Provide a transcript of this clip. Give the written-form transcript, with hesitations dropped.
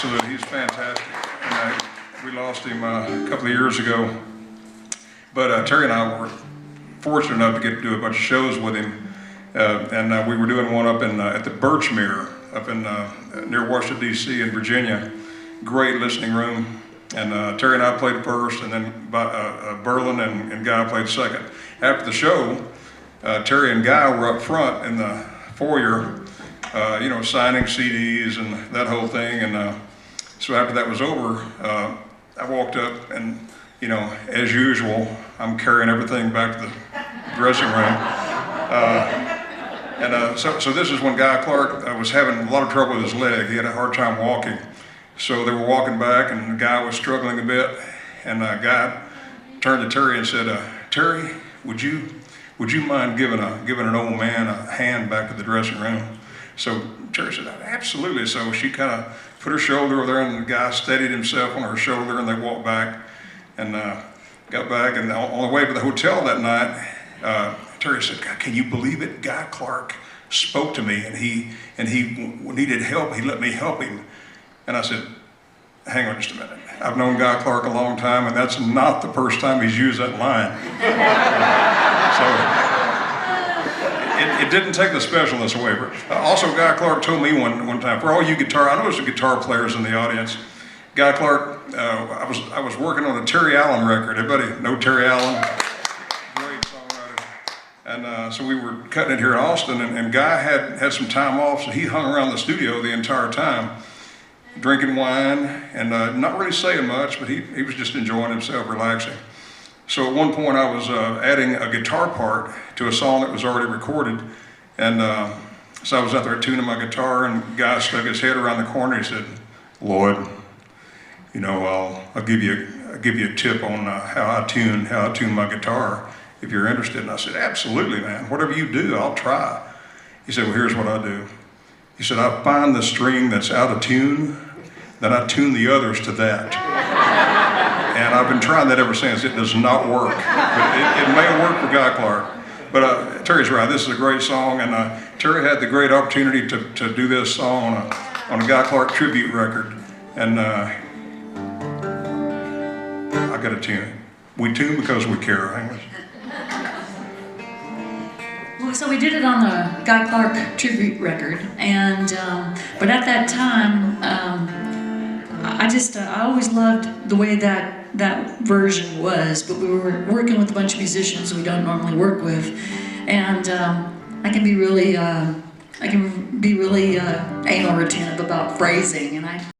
Absolutely, he's fantastic. And we lost him a couple of years ago. But Terry and I were fortunate enough to get to do a bunch of shows with him. And we were doing one up at the Birchmere, up in near Washington, D.C. in Virginia. Great listening room. And Terry and I played first, and then Berlin and Guy played second. After the show, Terry and Guy were up front in the foyer, signing CDs and that whole thing. And so after that was over, I walked up and, as usual, I'm carrying everything back to the dressing room. So this is when Guy Clark was having a lot of trouble with his leg. He had a hard time walking. So they were walking back, and the guy was struggling a bit. And Guy turned to Terry and said, "Terry, would you mind giving an old man a hand back to the dressing room?" So Terry said, "Absolutely." So she kind of put her shoulder over there, and the guy steadied himself on her shoulder, and they walked back and got back. And on the way to the hotel that night, Terry said, "Can you believe it? Guy Clark spoke to me, and he needed help. He let me help him." And I said, "Hang on just a minute. I've known Guy Clark a long time, and that's not the first time he's used that line." So it didn't take the specialness away. Also, Guy Clark told me one time, for all you I know there's guitar players in the audience. Guy Clark, I was working on a Terry Allen record. Everybody know Terry Allen? Great songwriter. And so we were cutting it here in Austin, and Guy had some time off, so he hung around the studio the entire time, drinking wine and not really saying much, but he was just enjoying himself, relaxing. So at one point I was adding a guitar part to a song that was already recorded, and so I was out there tuning my guitar, and the guy stuck his head around the corner. He said, "Lloyd, I'll give you a tip on how I tune my guitar if you're interested." And I said, "Absolutely, man. Whatever you do, I'll try." He said, "Well, here's what I do." He said, "I find the string that's out of tune, then I tune the others to that." And I've been trying that ever since. It does not work, but it may work for Guy Clark. But Terry's right, this is a great song, and Terry had the great opportunity to do this song on a Guy Clark tribute record. And I got to tune it. We tune because we care. Well, so we did it on the Guy Clark tribute record, and but at that time, I always loved the way that version was. But we were working with a bunch of musicians we don't normally work with, and I can be really anal retentive about phrasing, and I